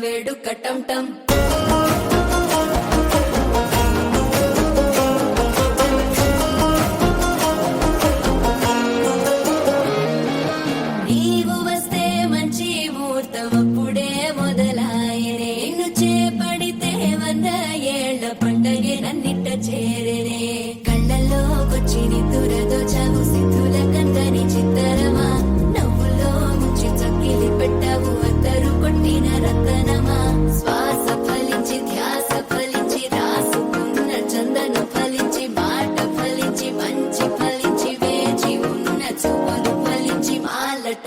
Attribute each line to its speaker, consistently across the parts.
Speaker 1: వేడుకటం నీవు వస్తే మంచి ముహూర్తం అప్పుడే మొదలాయనే నిన్ను చేపడితే 100 ఏళ్ల పండగే నన్నిట్ట చేరేనే కళ్ళల్లోకొచ్చి నిద్దురదో చావు సిద్ధుల కందని చిత్తరమా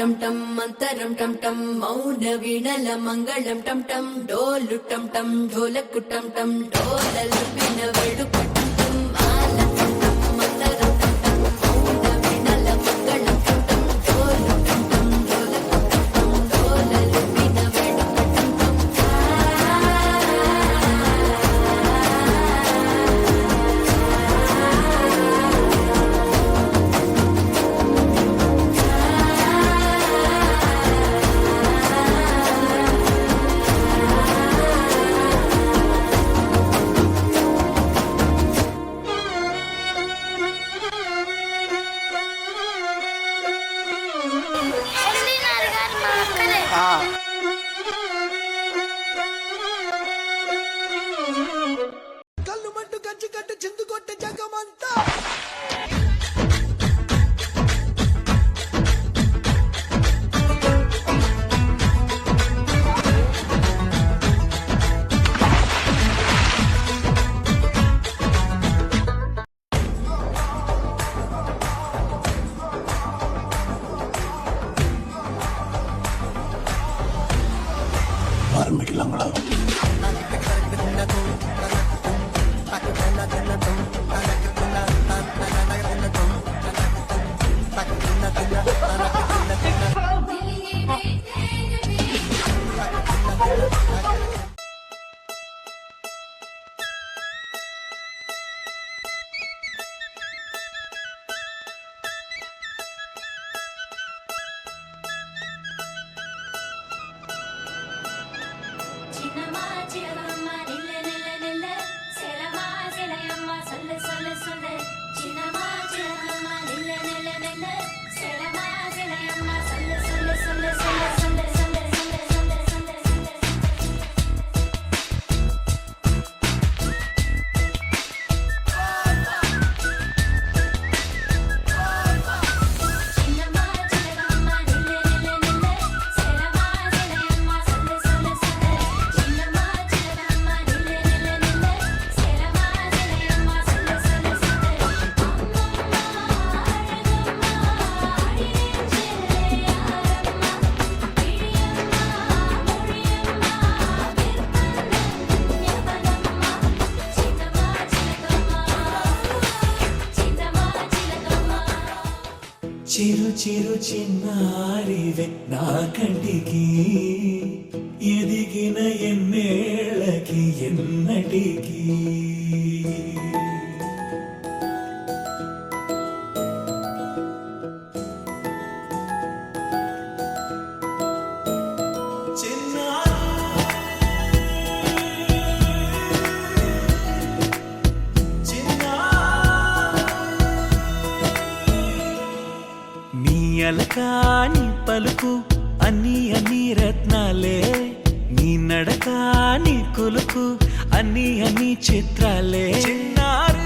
Speaker 1: టం టం మంతరం టం టం మౌన వీణల మంగళం టం టం డోలు టం టం ఢోలకు టం టం డోలలు విన వేడుక టం టం ఆల టం టం మంతరం టం టం మౌన వీణల మంగళం టం టం డోలు టం టం ఢోలకు టం టం డోలలు విన వేడుక టం టం
Speaker 2: కళ్ళు మంటు కంచి కట్టు చిందు కొట్టే జగమంతా
Speaker 3: వాల్మీకి లంగడా
Speaker 1: చిన్నమా చిలకమ్మ నిల్ల నిల్ల నిల్ల సెలమా సెలయమ్మ సొల్ల సొల్ల సొల్ల చిన్నమా చిలకమ్మ నిల్ల నిల్ల నిల్ల సెలమా సెలయమ్మ సొల్ల సొల్ల సొల్ల సొల్ల సొల్ల సొల్ల సొల్ల సొల్ల సొల్ల చిన్నమా చిలకమ్మ నిల్ల నిల్ల నిల్ల సెలమా సెలయమ్మ సొల్ల సొల్ల సొల్ల చిన్నమా చిలకమ్మ నిల్ల నిల్ల నిల్ల సెలమా సెలయమ్మ సొల్ల సొల్ల సొల్ల అమ్మమ్మ అడగమ్మ అడిగించే యారమ్మ పిడియమ్మ ముడియమ్మ బిర్పన్న యవనమ్మ చిన్నమా చిలకమ్మ
Speaker 4: చిరు చిరు చిన్నారివే నా కంటికి ఎదిగిన ఎన్నేళ్ళకి ఎన్నటికి నీ అలకాని పలుకు అన్ని అన్ని రత్నాలే నీ నడక నీ కులుకు అన్ని అన్ని చిత్రాలే చిన్నారు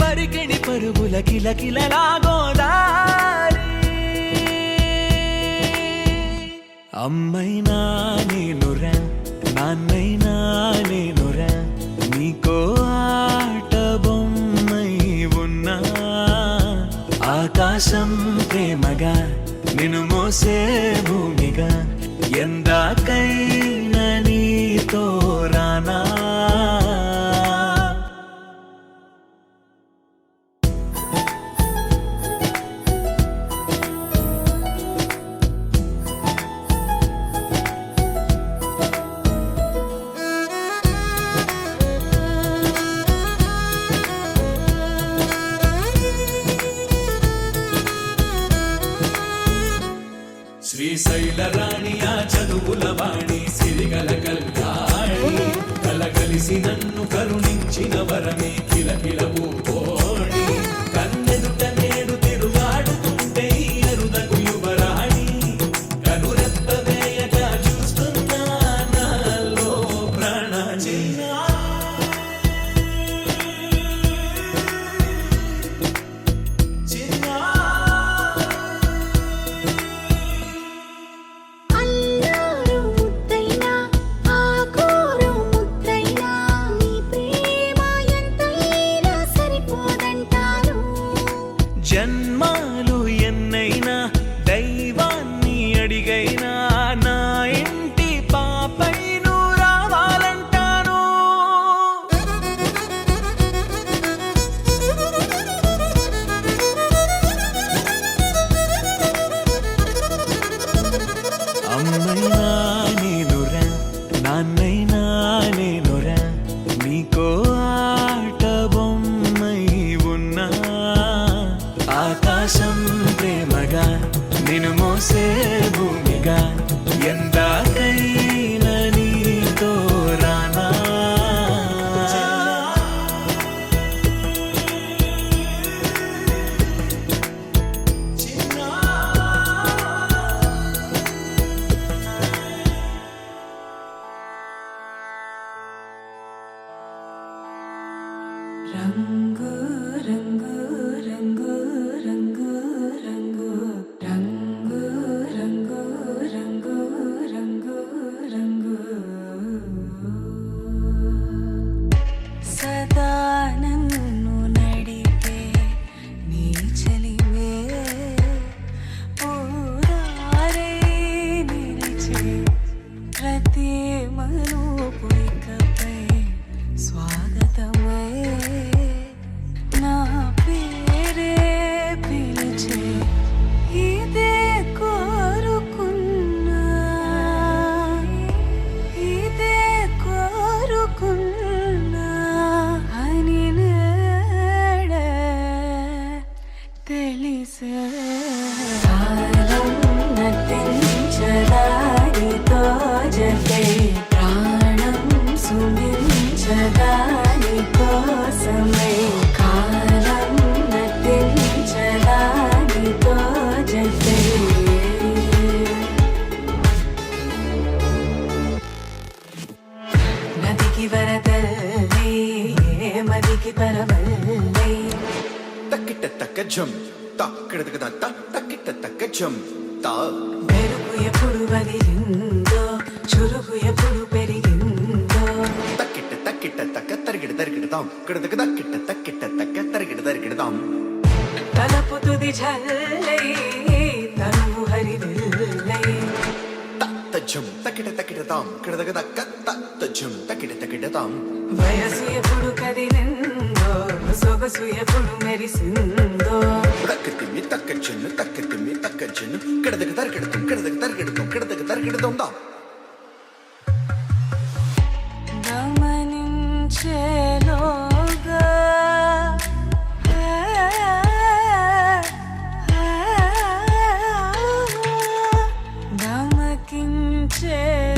Speaker 4: పరికిణి పరుగుల కిలకిలలాగోదారి అమ్మైనా నేనురా నాన్నైనా నేనురా నీకో ఆట బొమ్మై ఉన్నా ఆకాశం ప్రేమగా నిన్ను మోసే భూమిగా ఎందాకైనా నీతో రానా శ్రీశైల రాణి ఆ చదువుల వాణి సిరిగల కళ్యాణి కలగలిసి నన్ను కరుణించిన వరమే కిలకిల పూకోణి కన్నెదుట నేడు తిరుగాడుతుంటే ఈ అరుదకు యువరాణి కనురెప్ప వేయగా చూస్తున్నా నాలో ప్రాణ చిన్నా
Speaker 5: అల్లారు ముద్దైనా ఆకోరు ముద్దైనా నీ ప్రేమ ఎంతైనా సరిపోదంటారు
Speaker 4: జన్మాలు ఎన్నైనా ఆకాశం ప్రేమగా నిన్ను మోసే భూమిగా ఎందాకైనా నీతో రానా
Speaker 1: రంగు రంగు రంగు రంగు రంగు రంగు రంగు రంగు రంగు రంగు సదా నన్ను నడిపే నీ చలివే పూరారే నిలిచే ప్రతి మలుపు ఇకపై స్వాగతమై నా పేరే పిలిచే ఇదే కోరుకున్నా ఇదే కోరుకున్నా అని నేడే తెలిసే కాలం నటించదానితో జతే ప్రాణం సుమించదాని కోసమై కాలం నటించదానితో జతే నదికి వరదల్లి మదికి పరవల్లి
Speaker 2: తక్కిట తక్క జం తక్కడ తక్కిట తక్క జం తా
Speaker 1: మెరుపు ఎప్పుడు వదిలిందో చురుకు ఎప్పుడు పెరిగిందో
Speaker 2: తక్కిట తక్క తరిగిడదాం తక్కిట తక్క తరిగిడదాం
Speaker 1: తలపు తుది జల్లై తనువు హరివిల్లై
Speaker 2: తజ్జం తక్కిటదాం తజ్జం తక్కిటదాం
Speaker 1: వయసు ఎప్పుడు కదిలిందో సొగసు ఎప్పుడు మెరిసిందో
Speaker 2: తక్కతిమ్మి తక్కజన్ను కిడదగ తరిగిడదాం దా
Speaker 1: గమనించేలోగా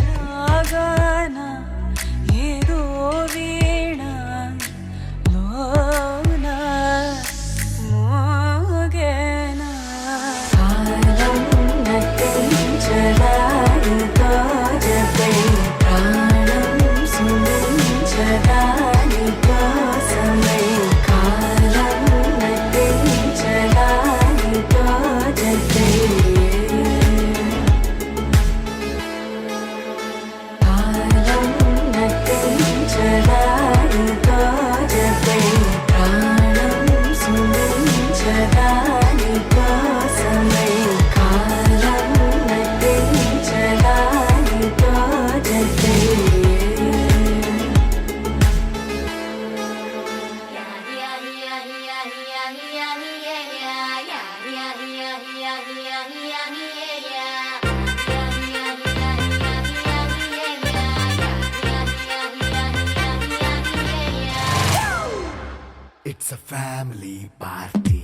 Speaker 1: గమకించేలాగాన ఏదో వీణ లోన మోగేనా కాలం నటించదానితో జతే ప్రాణం సుమించదాని కోసమై కాలం నటించదానితో జతే కాలం నటించదానితో జతే ప్రాణం సుమించదాని కోసమై కాలం నటించదానితో జతే
Speaker 2: It's a family party.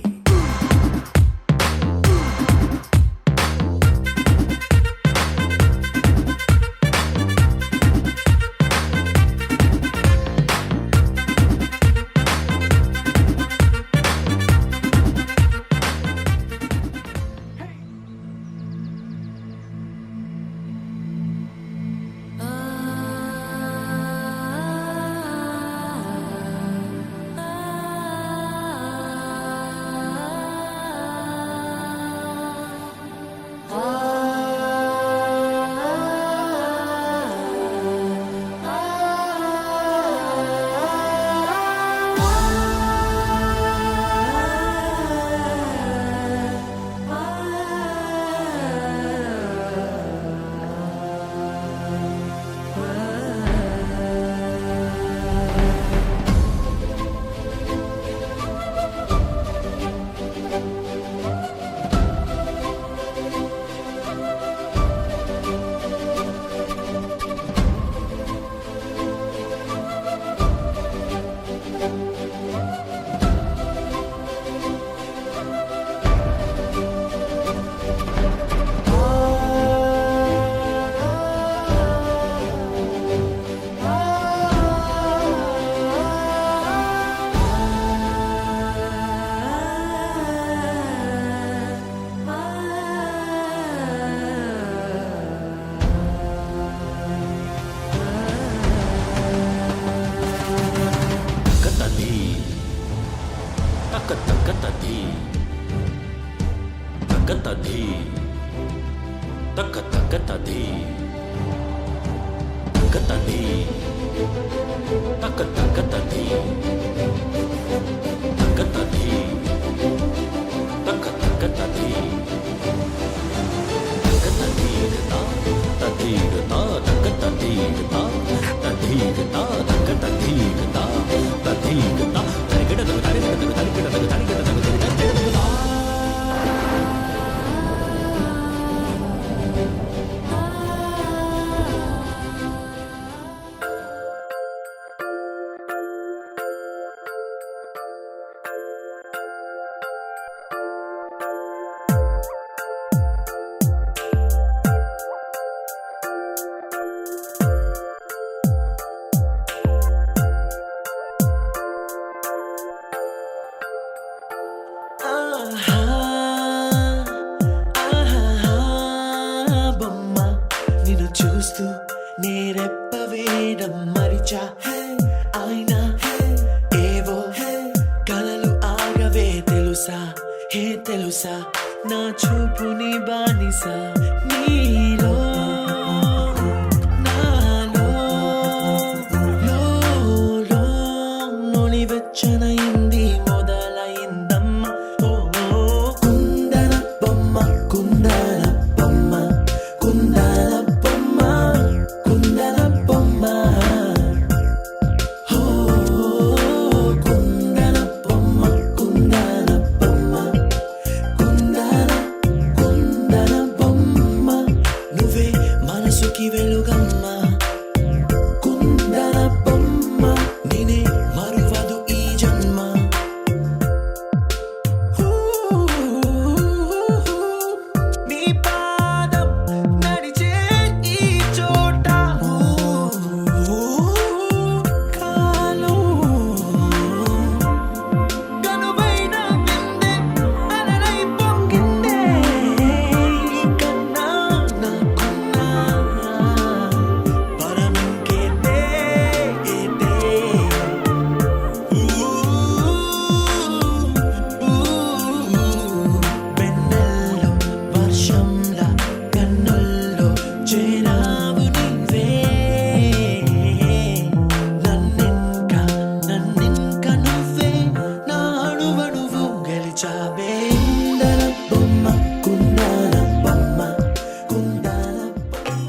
Speaker 3: తగతది తక తగతది తగతది తక తగతది తగతది తక తగతది తగతదీగతా తదీగతా తగతదీగతా తదీగతా తగతదీగతా తదీగతా తరిగడదగు తరిగడదగు తరిగడదగు తరిగడదగు తరిగడదగు
Speaker 4: ఆహా, ఆహా, బొమ్మ నిన్ను చూస్తూ నేరెప్ప వేయడం మరిచా అయినా ఏవో కలలు ఆగవే తెలుసా హే తెలుసా నా చూపుని బానిసా నీలో నాలో లో నొలివెచ్చనైంది మొదలైందమ్మ ఓ కుందన బొమ్మ కుందన బొమ్మ కుందన బొమ్మ కుందన బొమ్మ ఓ కుందన బొమ్మ కుందన బొమ్మ కుందన బొమ్మ నువ్వే మనసుకి వెలుగమ్మ కుందన బొమ్మ నేనే మరువదు ఈ జన్మ నీ పాదం నడిచే ఈ చోట కాలం కనువైన విందే అలరై పొంగిందే ఈ కన్నా నాకున్నా పరమింకేదే ఏదే వెన్నెల్లో వర్షంలా కన్నుల్లో చేరావు నీవే నన్నింక నువ్వే నా అణువణువు గెలిచావే కుందన బొమ్మ కుందన బొమ్మ కుందన బొమ్మ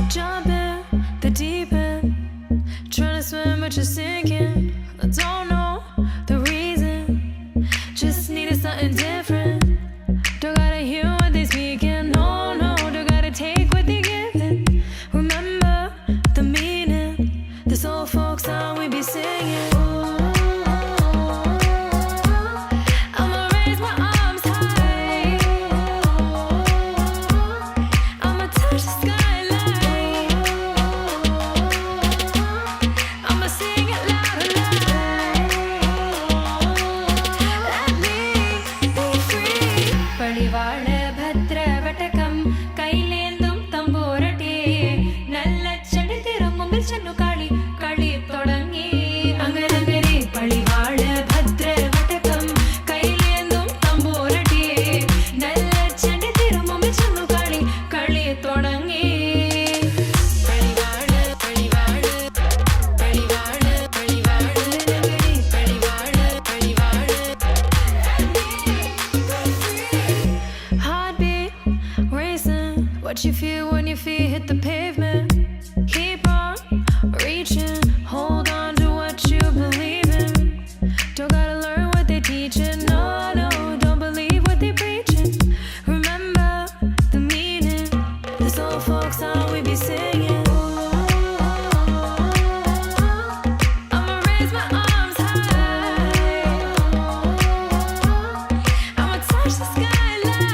Speaker 6: Jump in the deep end, trying to swim but you're sinking. I don't know the reason, just needed something different. Don't gotta hear what they speaking, no, no, don't gotta take what they giving. Remember the meaning, this old folk song we be singing. I'ma raise my arms high, I'ma touch the skyline, I'ma sing it loud and loud. Let me be free. പടിവാള ഭദ്രവടകം കൈലേന്തും തമ്പൂരട്ടി നല്ല ചെടി തിരുമുമ്പിൽ ചെന്നു കളി കളി തുടങ്ങി അങ്ങനെ പടിവാള ഭദ്രവടകം കൈലേന്തും തമ്പൂരട്ടി നല്ല ചെടി തിരുമുമ്പിൽ ചെന്നു കളി കളി തുടങ്ങി പടിവാള പടിവാള പടിവാള പടിവാള പടിവാള പടിവാള Heartbeat racing, what you feel when your feet hit the pavement. Keep on reaching, hold on to what you believe in. Don't gotta learn what they teaching, no, no, don't believe what they preaching. Remember the meaning, this old folk song we be singing. I'ma raise my arms high, I'ma touch the skyline,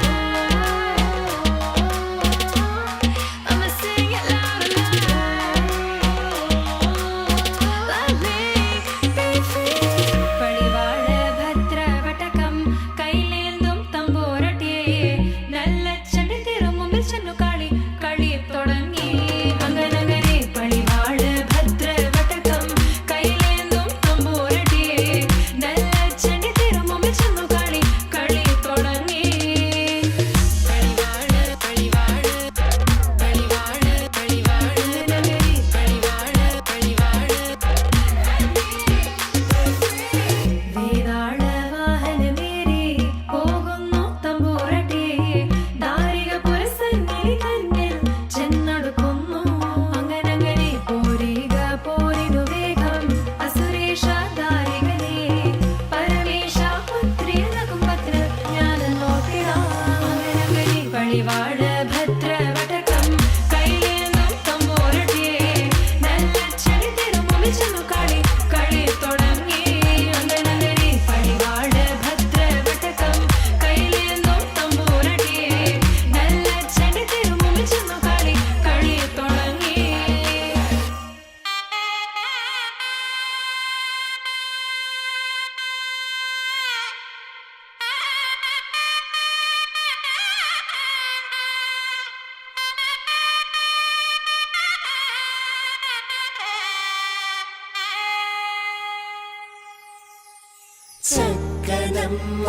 Speaker 7: చక్కనమ్మ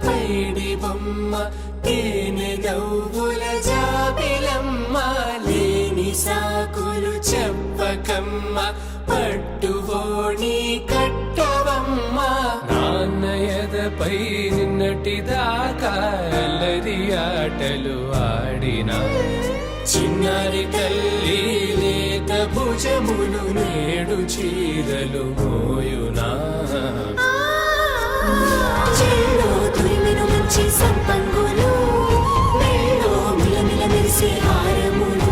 Speaker 7: పైడి బొమ్మ తేనె నవ్వుల జాబిలమ్మ లేని సాకులు చెప్పకమ్మ పట్టువోణి కట్టవమ్మ నాన్నయదపై నిన్నటిదాకా అల్లరి ఆటలు ఆడినా చిన్నారి తల్లి లేత భుజములు నేడు చీరలు మోయునా
Speaker 5: చెల్లో తురిమిన మంచి సంపంగులు మెల్లో మిలమిల మెరిసే హారములు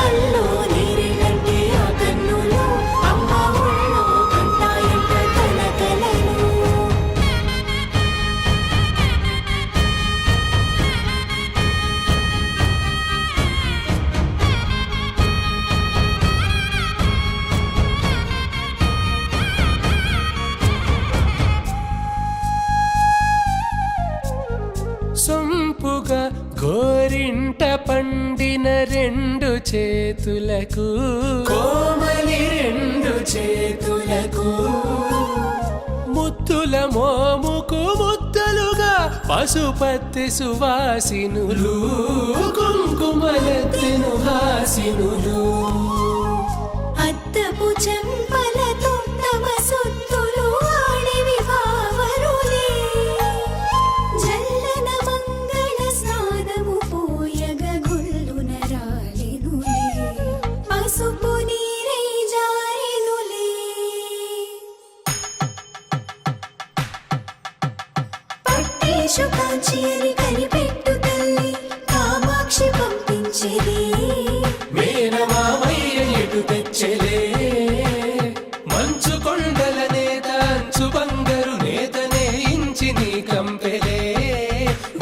Speaker 5: అల్లో నీరేళ్ళంటే ఆ కన్నులు అమ్మ ఒళ్ళో కంటాయంట తన కలలు
Speaker 7: సొంపుగా గోరింట పండిన రెండు చేతులకు కోమలి రెండు చేతులకు ముద్దుల మోముకు ముద్దలుగా పశుపతి సువాసినులు కుంకుమలెత్తెను హాసినులు
Speaker 5: అద్దపు చెంపలతో తమ సొత్తులు ఆడివి భావరులే జల్లన మంగళ స్నానము పోయగ గొల్లున రాలినులే పసుపు నీరై జారినులే పట్టేశు కాంచి అని కనిపెట్టు తల్లి కామాక్షి పంపించేది
Speaker 7: మేనమామయ్య ఎటు తెచ్చలే మంచు కొండల నేత అంచు బంగారు నేతనే ఇంచి నీ కంపెలే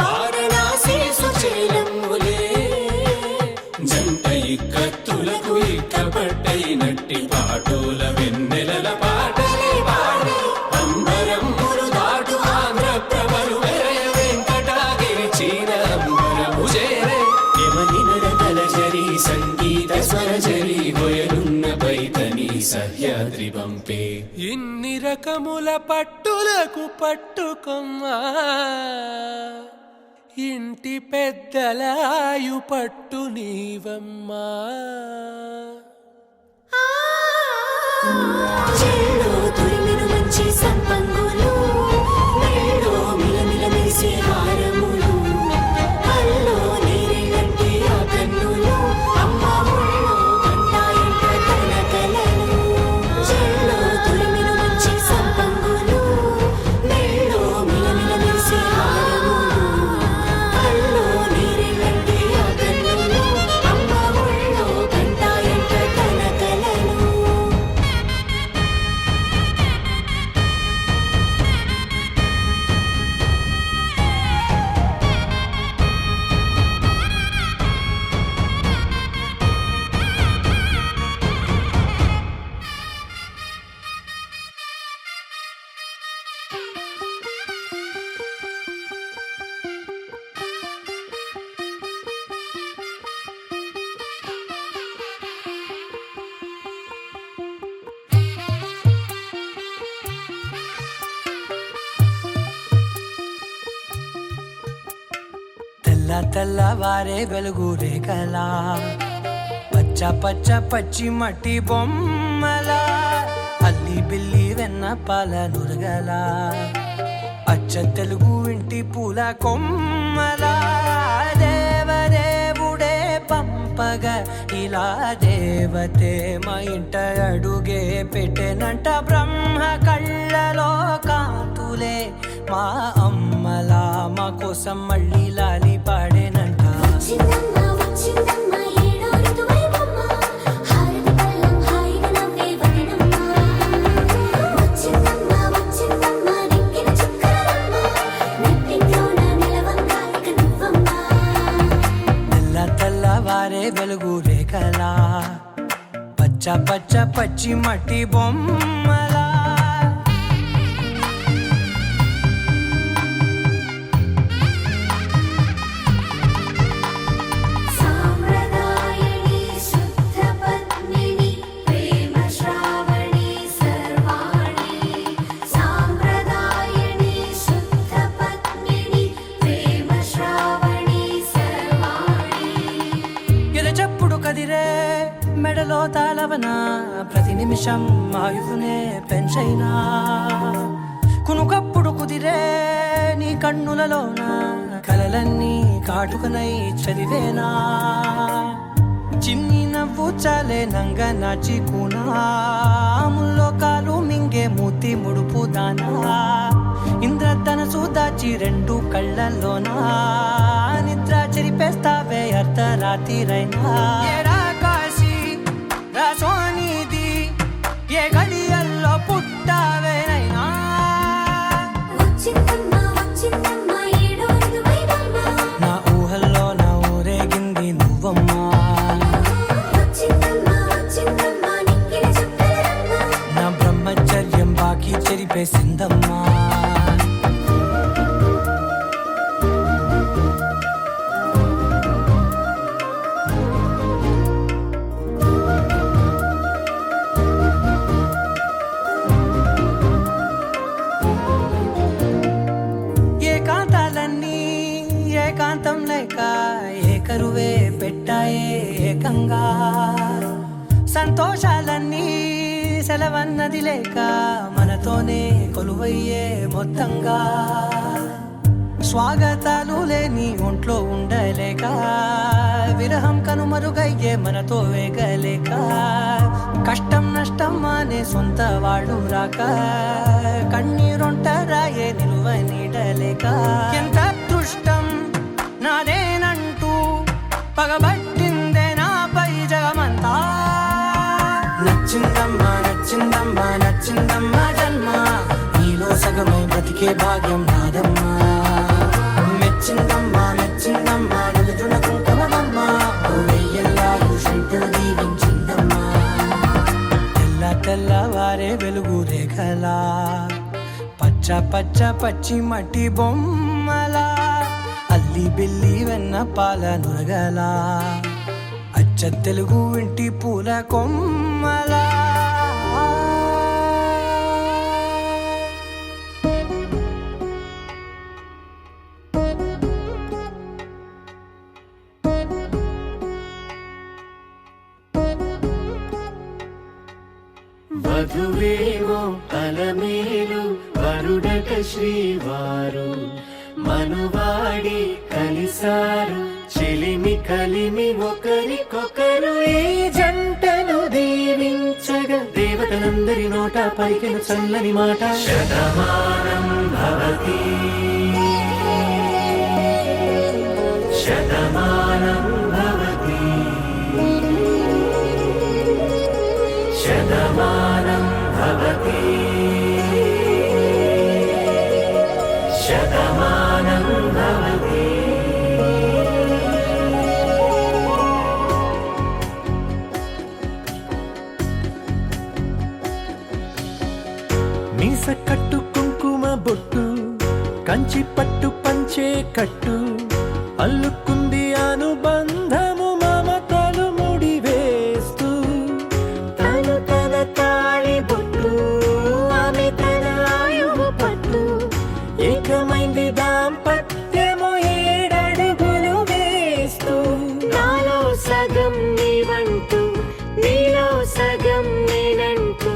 Speaker 7: వారణాసి సుచేలమ్ములే జంట ఇక్కత్తులకు ఇక్కపట్టైనట్టి పాటోల వెన్నెలల పాటలే పాడే అంబరమ్ములు దాటు ఆంధ్ర ప్రభలు వెరయ వెంకటాగిరి చీన అంబరము చేరే యమని నడకల జరి సంగీత స్వరజరి హొయలున్న పైతని సహ్యాద్రి పంపే ఇన్ని రకముల పట్టులకు పట్టుకొమ్మా ఇంటి పెద్దలాయు పట్టు నీవమ్మా
Speaker 5: చెల్లో తురిమిన మంచి సంపంగులు మెల్లో మిలమిల మెరిసే హారములు అల్లో నీరేళ్ళంటే ఆ కన్నులు అమ్మ ఒళ్ళో కంటాయంట తన కలలు చెల్లో తురిమిన మంచి సంపంగులు మెల్లో మిలమిల మెరిసే హారములు అల్లో నీరేళ్ళంటే ఆ కన్నులు అమ్మ ఒళ్ళో కంటాయంట తన కలలు
Speaker 8: తెల్లవారే వెలుగు రేఖలా పచ్చ పచ్చ పచ్చి మట్టి బొమ్మలా అల్లి బిల్లి వెన్న పాల నురగలా అచ్చ తెలుగు ఇంటి పూల కొమ్మలా దేవదేవుడే పంపగా ఇలా దేవతే మా ఇంట అడుగే పెట్టెనంట బ్రహ్మ కళ్ళలో కాంతులే మా అమ్మలా మా కోసం మళ్ళీ లాలి పాడేనంట
Speaker 5: వచ్చిందమ్మ వచ్చిందమ్మ ఏడో ఋతువైవమ్మ హారతి పళ్ళం హాయిగా నవ్వే వదనమ్మ వచ్చిందమ్మ వచ్చిందమ్మ నెక్కిన చుక్కలమ్మ నెట్టింట్లోన నిలవంగా ఇక నువ్వమ్మ
Speaker 8: తెల్లవారే వెలుగు రేఖలా పచ్చ పచ్చ పచ్చి మట్టి బొమ్మలా
Speaker 5: సామ్రదాయని శుద్ధ పద్మిని ప్రేమ శ్రావణి సర్వాణి సామ్రదాయ
Speaker 8: నిమిషం ఆయువునే పెంచైనా కునుకప్పుడు కుదిరే నీ కన్నులలోన కలలన్నీ కాటుకనై చదివేనా చిన్ని నవ్వు చాలే నంగ నాచి కూనాముల్లో కాలు మింగే మూతి ముడుపు దానా ఇంద్రధనసు దాచి రెండు కళ్ళల్లోనా నిద్ర చెరిపేస్తావే అర్ధరాత్రిరైనా ఏరా కాశీ రా సోనిది ఏ గడియల్లో పుట్టావేనైనా
Speaker 5: వచ్చిందమ్మా వచ్చిందమ్మా ఏడో ఋతువైవమ్మ
Speaker 8: నా ఊహల్లో నా ఊరేగింది నువ్వమ్మా
Speaker 5: వచ్చిందమ్మా వచ్చిందమ్మా నిక్కిన చుక్కలమ్మ
Speaker 8: నా బ్రహ్మచర్యం బాకీ చెరిపేసిందమ్మా ఏకాంతాలన్నీ ఏకాంతం లేక ఏకరువే పెట్టాయే ఏకంగా సంతోషాలన్నీ సెలవన్నది లేక మనతోనే కొలువయ్యే మొత్తంగా స్వాగతాలు లేని ఒంట్లో ఉండలేక విరహం కనుమరుగయ్యే మనతో వేగలేక కష్టం నష్టం అనే సొంత వాళ్ళు రాక కన్నీరొంటరాయే నిలువ నీడలేక ఎంత అదృష్టం నాదేనంటూ పగబట్టిందే నాపై జగమంతా నచ్చిందమ్మా నచ్చిందమ్మా నచ్చిందమ్మా జన్మ నీలో సగమై బ్రతికే భాగ్యం నాదమ్మా మెచ్చిందమ్మా మెచ్చిందమ్మా నిలుచున కుంకుమమ్మా వెయ్యల్లాలు శిల్పులు దీవించిందమ్మా తెల్ల తెల్లవారే వెలుగు రేఖలా పచ్చ పచ్చ పచ్చి మట్టి బొమ్మలా అల్లి బిల్లి వెన్న పాల నురగలా అచ్చ తెలుగు ఇంటి పూల కొమ్మలా
Speaker 7: వధువేమో అలమేలు వరుడట శ్రీవారు మనువాడి కలిసారు చెలిమి కలిమి ఒకరికొకరు ఈ జంటను దీవించగా దేవతలందరి నోట పలికిన చల్లని మాట శతమానం భవతి శతమానం భవతి శతమానం భవతి శతమానం భవతి మీస కట్టు కుంకుమ బొట్టు కంచి పట్టు పంచే కట్టు అల్లుకుంది అనుబంధము మమతలు ముడివేస్తూ తను తన తాళి బొట్టు ఆమె తన ఆయువు పట్టు ఏకమైంది దాంపత్యము ఏడడుగులు వేస్తూ
Speaker 6: నాలో సగం నీవంటూ నీలో సగం నేనంటూ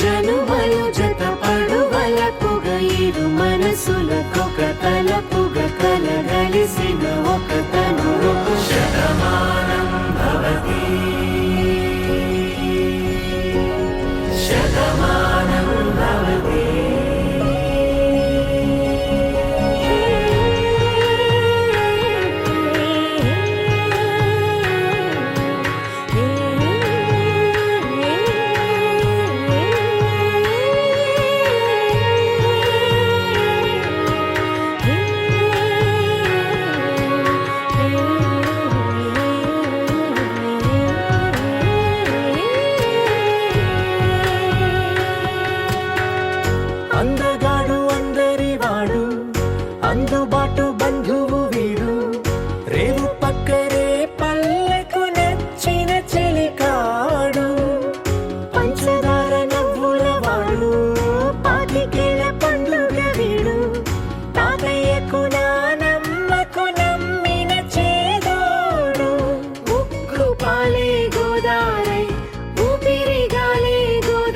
Speaker 7: జనుమలు జత పడువలపుగ ఇరు మనసులకొక తలపుగ కలగలిసిన ఒక తను శతమానం భవతి శతమానం భవతి అందగాడు అందరి వాడు అందుబాటు బంధువు వీడు రేవు పక్కరే పల్లెకు నచ్చిన చెలికాడు పంచదార నవ్వుల వాడు పాతికేల పండుగ వీడు తాతయ్యకు నానమ్మకు నమ్మిన చేదోడు
Speaker 6: ఉక్కు పాలే గోదారై ఊపిరి గాలే గోదారై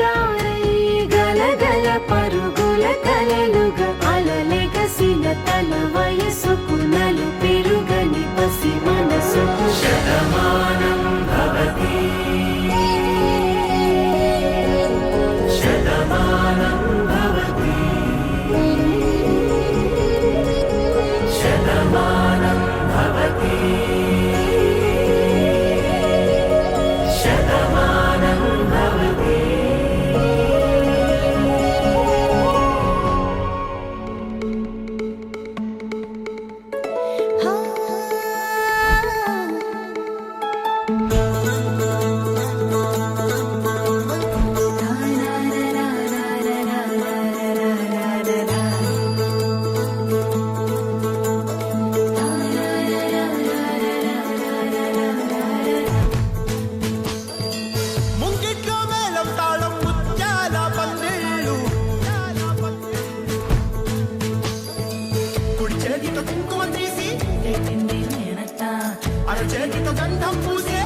Speaker 7: అరచేతితో గంధం పూసే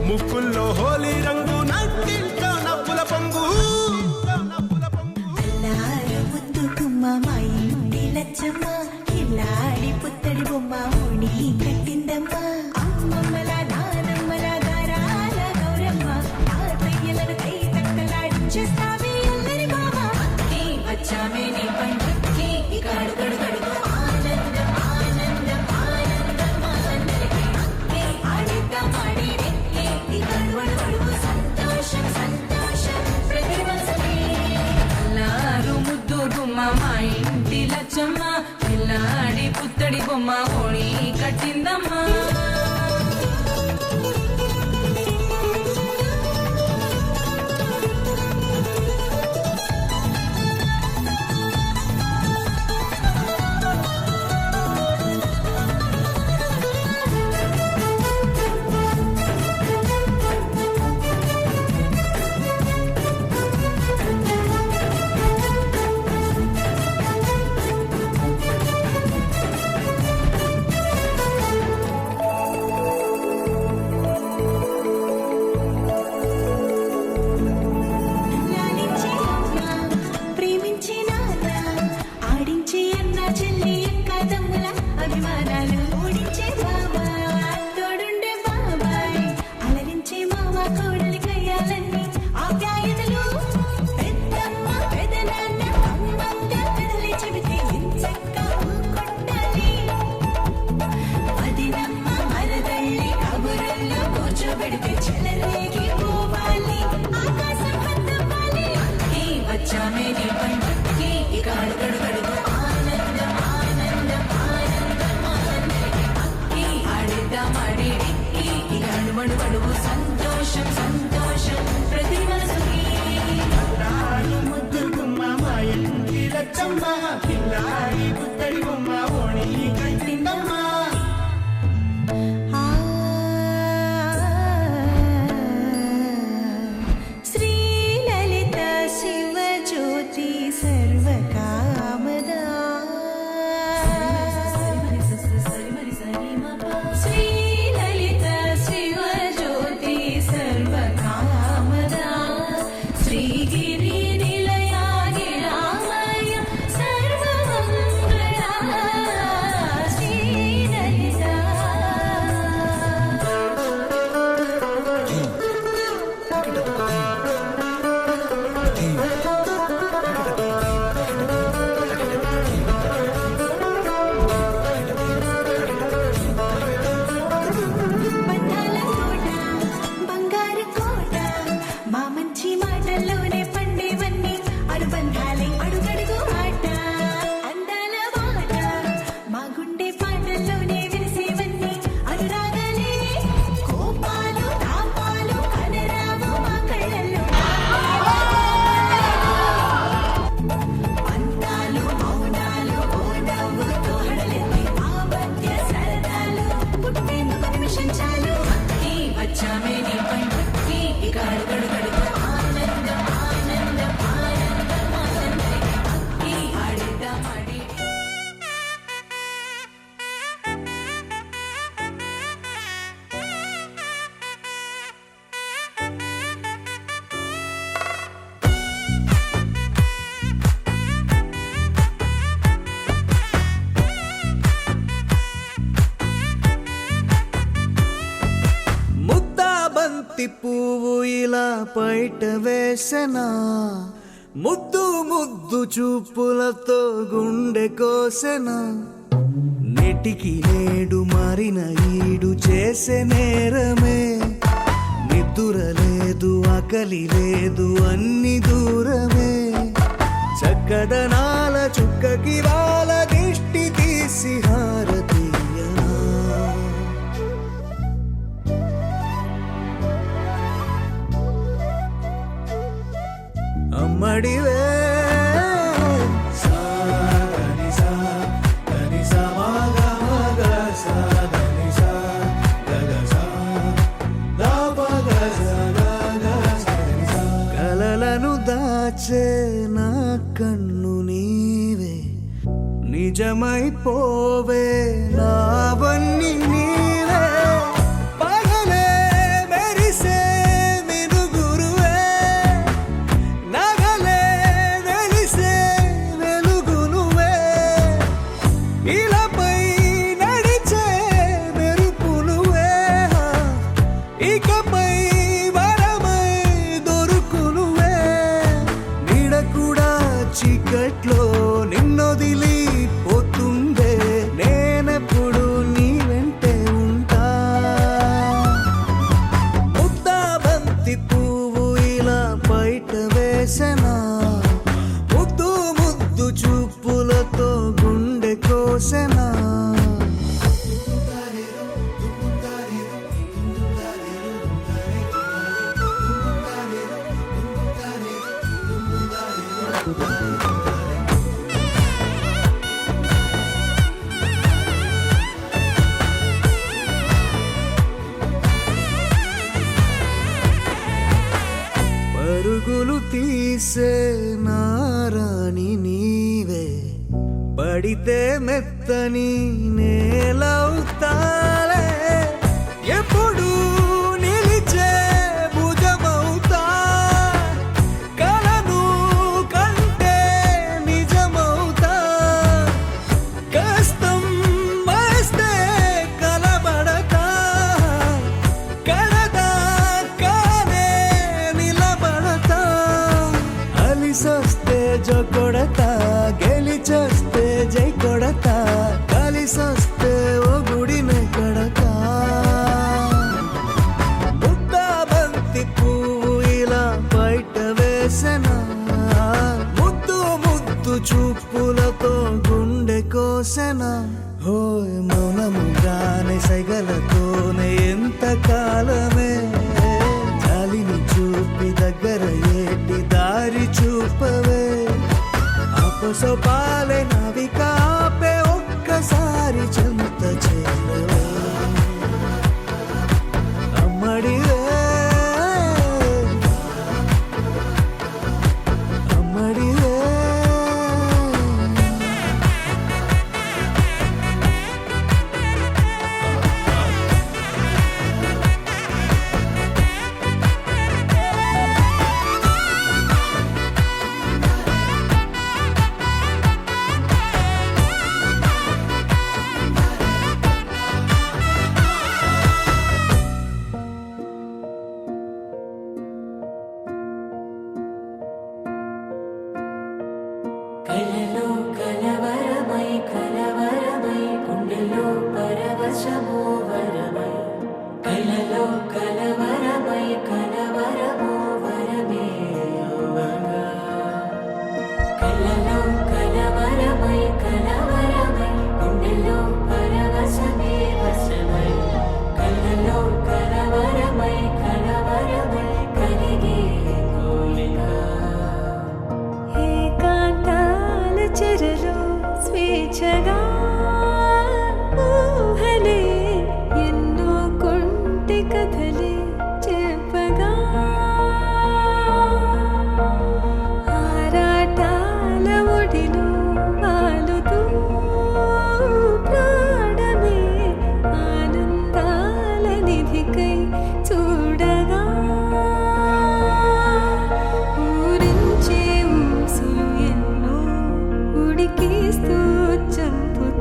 Speaker 7: ముక్కుల్లో హోలీ రంగు నట్టింట్లో నవ్వుల పొంగు
Speaker 5: లచ్చమ్మ ఇల్లాడి పుత్తడి బొమ్మ ఓణి కట్టిందమ్మా అమ్మమ్మల నానమ్మల గారాల గౌరమ్మ తాతయ్యలను కై తక్కలాడించేస్తావే అల్లరి బావ వచ్చామే నీ పండుకి ఇక అడుగడు గడుగు ఆనందం ఆనందం ఆనందం ఆనందం ఆడిద్దాం ఆడిడే ఇక అడుగడు గడుగు సంతోషం సంతోషం ప్రతి మనసుకి
Speaker 6: అల్లారు ముద్దు గుమ్మ మా ఇంటి లచ్చమ్మ పిల్లాడి పుత్తడి బొమ్మ ఓణి కట్టిందమ్మా
Speaker 5: లాలించే అమ్మ ప్రేమించే నాన్న ఆడించే అన్న చెల్లి అక్క తమ్ముల అభిమానాలు ఓడించే బావ తోడుండే బాబాయ్ అలరించే మామ కోడలి కయ్యాలన్నీ ఆప్యాయతలు పెద్దమ్మ పెదనాన్న అమ్మంత పెదలి చెబితే ఎంచక్క కొట్టాలి వదినమ్మ మరదళ్ళి కబురుల్లో కూర్చోబెడితే చెలరేగి పోవాలి ఆకాశం వద్దవ్వాలి వచ్చామే నీ పండుకి ఇక అడుగడు గడుగు ఆనందం ఆనందం ఆనందం ఆనందం ఆడిద్దాం ఆడిడి ఇక అడుమడు గడుగు సంతోషం సంతోషం ప్రతి మనసుకి
Speaker 7: ముద్దు గుమ్మ మా ఇంటి లచ్చమ్మ పిల్లాడి పుత్తడి బొమ్మ ఓణి కట్టిందమ్మా
Speaker 5: శ్రీ లలిత శివ జ్యోతి సర్వకామదా శ్రీ లలిత శివ జ్యోతి సర్వకామదా శ్రీగిరి నిలయాగి రామయ సర్వమంగళ శ్రీ లలిత బంధాల తోట బంగారు కోట మా మంచి మాటల్లోనే పండేవన్నీ అనుబంధాలే అడుగడుగు ఆట అందాల మాట మా గుండె పాటల్లోనే విరిసేవన్నీ అనురాగాలే కోపాలు తాపాలు కనరావు మా కళ్ళల్లో అందాలు మౌనాలు ఓ నవ్వుతో హడలెత్తి మా మధ్య సరదాలు పుట్టేందుకు నిమిషం చాలు వచ్చామే నీ పండుకి ఇక అడుగడు గడుగు ఆనందం ఆనందం ఆనందం ఆనందం ఆడిద్దాం ఆడి
Speaker 7: ముద్దా బంతి పువ్వు ఇలా బయట వేసెనా ముద్దు ముద్దు చూపులతో గుండె కోసెనా నెటికి నేడు మారిన ఈడు చేసే నేరమే నిద్దుర లేదు ఆకలి లేదు అన్ని దూరమే చక్కదనాల చుక్కకి వాళ్ళ దిష్టి తీసి హారతీయనా అమ్మడివే కలలను దాచే నా కన్ను నీవే నిజమైపోవే నావన్నీ నీవే పగలే మెరిసే మినుగురువే నగలే వెలిసే వెలుగునువే ఇలాపై నడిచే మెరుపునువే ఇకపై వరమై దొరుకునువే నీడ కూడా చీకట్లో నిన్నొదిలి పోతుందే నేనెప్పుడు నీ వెంటే ఉంటా ముద్దా బంతి పువ్వు ఇలా బయట వేసెనా ముద్దు ముద్దు చూపులతో గుండె కోసెనా పరుగులు తీసే నారాణి నీవే పడితే మెత్తని నేలవుతాలే ఎప్పుడు నిలిచే భుజమవుతా కలను కంటే నిజమవుతా కష్టం వస్తే కలబడతా కడదాకానే నిలబడతా అలిసొస్తే జో కొడతా గెలిచొస్తే జై కొడతా కలిసొస్తే ఓ గుడినే కడతా ముద్దా బంతి పువ్వు ఇలా బయట వేసెనా ముద్దు ముద్దు చూపులతో గుండె కోసెనా హోయ్ మౌనముగానే సైగలతోనే ఎంత కాలమే జాలిని చూపి దగ్గర ఏటి దారి చూపవే అపసోపాలే నవికాపే ఒక్కసారి చెంత చేరవే అమ్మడివే అమ్మడివే
Speaker 5: కలలో కలవరమై కలవరమై గుండెలో పరవశమో వరమై కలలో కలవరమై కలవరమో వరమే యువగా కలలో కలవరమై కలవరమై గుండెలో పరవశమే వశమై కలలో కలవరమై కలవరమై కలిగే కోలిక
Speaker 6: ఏకాంతాల చెరలో స్వేచ్ఛగా ఊహలే ఎన్నో కొంటి కథలే చెప్పగా ఆరాటాల ఒడిలో వాలుతూ ప్రాణమే ఆనందాల నిధికై చూడగా ఊరించే ఊసులు ఎన్నో ఉడికిస్తూ చంపుతూ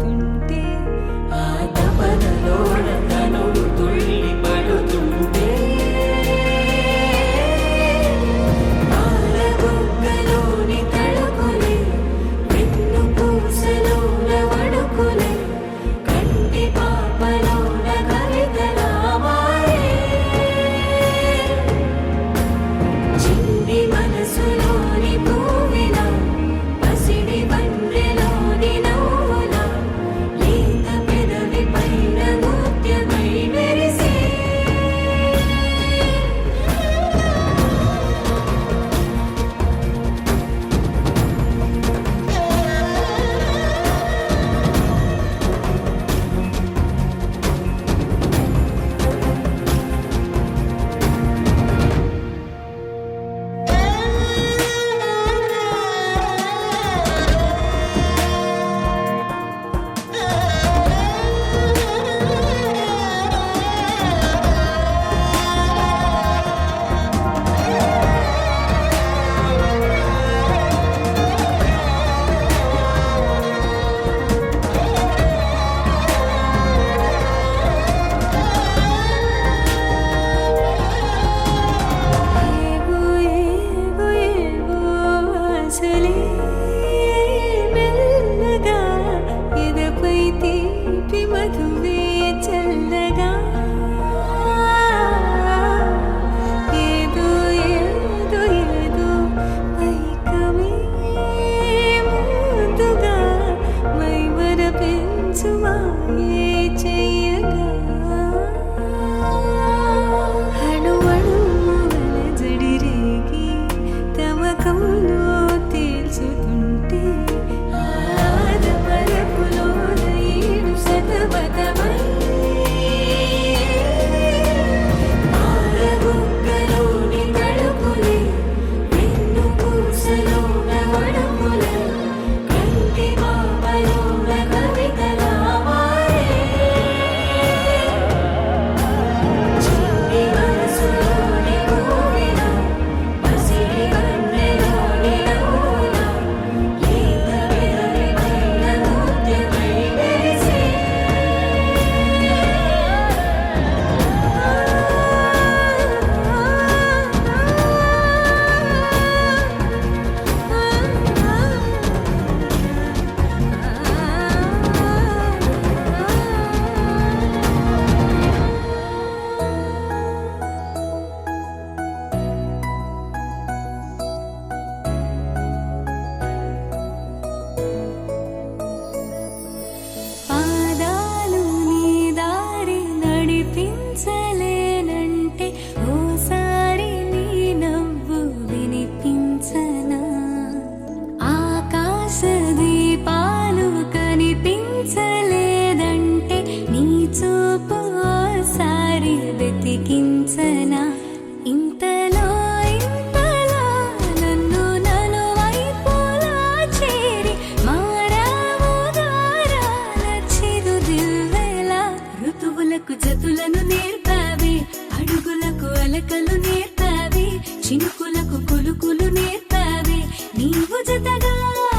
Speaker 6: నీవు జతగా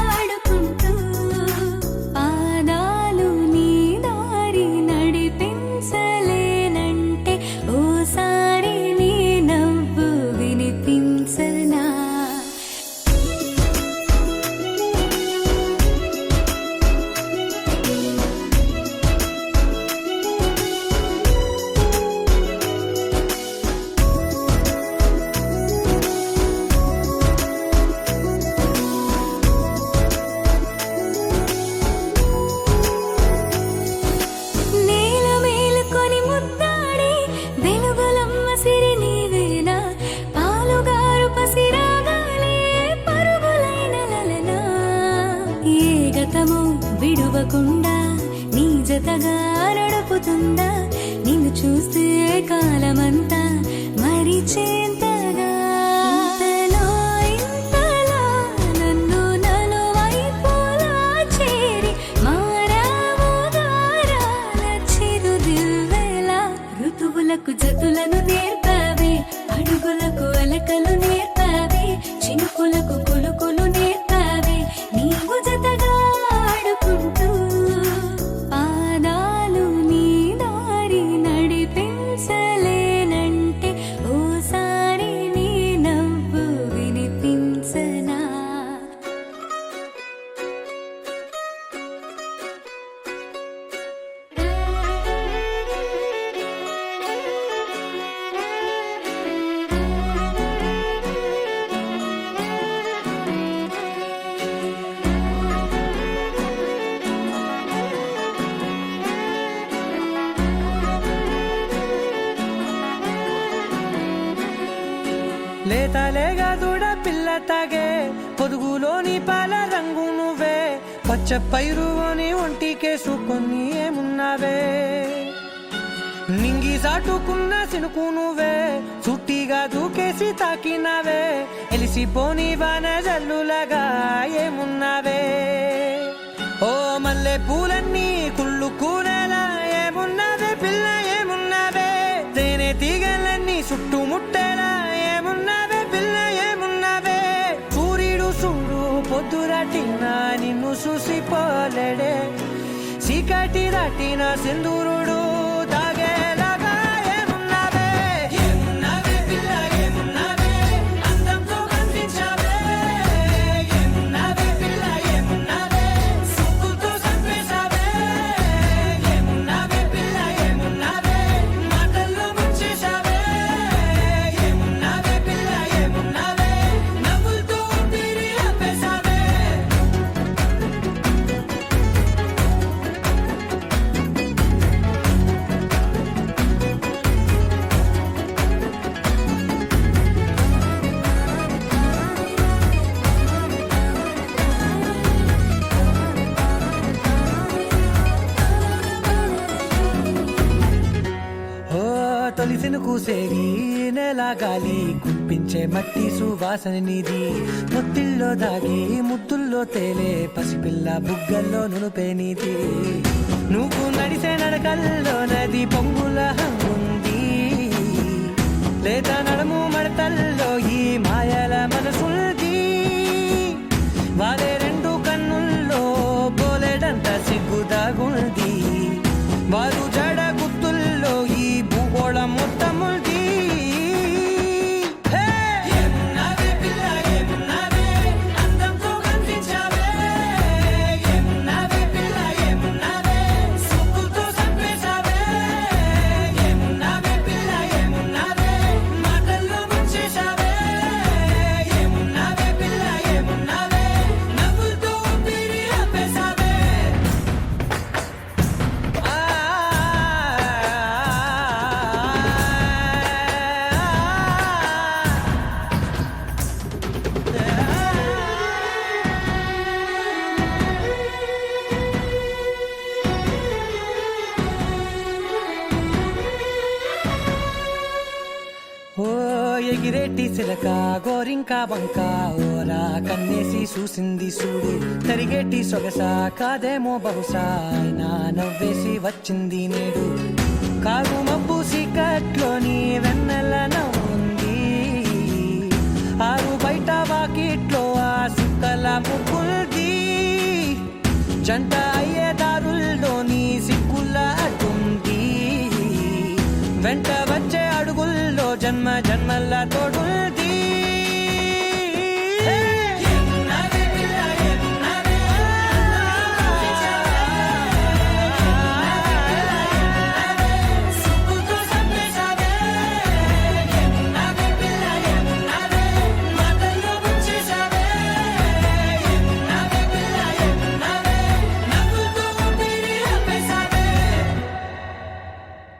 Speaker 6: ఆడుకుంటూ పాదాలు నీ దారి నడిపించలేనంటే ఓసారి నీ నవ్వు వినిపించనా నేల మేలుకొని ముద్దాడి వెలుగులమ్మ సిరి నీవేనా పాలుగారు పసిరాగాలే పరుగులైన లలనా ఏ గతము విడువకుండా నీ జతగా నడుపుతుందా నిన్ను చూస్తే కాలమంతా మరిచేంతగా ఇంతలో ఇంతలా నన్ను నలువైపులా చేరి మారావు గారాల చిరుదివ్వెలా ఋతువులకు జతులను నేర్పావే అడుగులకు అలకలు నేర్పావే చినుకులకు కులుకులు నేర్పావే నీవు జతగా ఆడుకుంటూ పాదాలు నీ దారి నడిపించలేనంటే ఓసారి నీ నవ్వు వినిపించనా
Speaker 8: లేతలేగా దూడ పిల్ల తాగే పొదుగులోని పాల రంగు నువ్వే పచ్చ పైరుని ఒంటికేసుకొని ఏమున్నావే నింగి సాటుకున్న సినుకు నువ్వే చుట్టిగా దూకేసి తాకినావే ఎలిసిపోని వాన జల్లులగా ఏమున్నావే ఓ మల్లె పూలన్నీ కుళ్ళు కూరలా ఏమున్నావే పిల్ల ఏమున్నావే తేనె తీగలన్నీ చుట్టుముట్టేలా ఏమున్నావే పిల్ల ఏమున్నావే సూర్యుడు చూడు పొద్దురాటిన నిన్ను చూసిపోలేడే చీకటి దాటిన సింధూరుడు తాగేలాగా ఏమున్నావే ఏమున్నావే పిల్ల ఏమున్నావే అందంతో కనిపించావే ఏమున్నావే పిల్ల ఏమున్నావే సుక్కుతో చంపేశావే ఏమున్నావే పిల్ల ఏమున్నావే మాటల్లో ముంచేశావే ఏమున్నావే పిల్ల ఏమున్నావే నవ్వులతో ఊపిరి ఆపేశావే ఓ తొలిసిన కూసేరి నెల గాలి కుప్పించే మట్టి సువాసన నీది ముత్తిల్లో దాగి ముద్దుల్లో తేలే పసిపిల్ల బుగ్గల్లో నునుపే నీది నువ్వు నడిసే నడకల్లో నది పొంగుల హంగుంది లేదా నడుము మడతల్లో ఈ మాయల మనసుంది వారే రెండు కన్నుల్లో బోలెడంత సిగ్గుదాగుంది వారు జడ గుర్తుల్లో ఈ భూగోళం మొత్తముంది ఏమున్నావే పిల్ల ఏమున్నావే అందంతో కనిపించావే ఏమున్నావే పిల్ల ఏమున్నావే సుక్కుతో చంపేశావే ఏమున్నావే పిల్ల ఏమున్నావే మాటల్లో ముంచేశావే ఏమున్నావే పిల్ల ఏమున్నావే నవ్వులతో ఊపిరి ఆపేశావే ఓ ఎగిరేటి సిలక గోరింక వంక ఓరా కన్నేసి చూసింది చూడు తరిగేటి సొగస కాదేమో బహుశా అయినా నవ్వేసి వచ్చింది నేడు కారు మబ్బు సీకట్లోని వెన్నెల నవ్వుంది ఆరు బయట వాకిట్లో ఆ సుక్క ముగ్గుల్ది జంట అయ్యే దారుల్లో నీ సిగ్గులాటుంది వెంట వచ్చే అడుగుల్లో జన్మ జన్మల్లా తోడు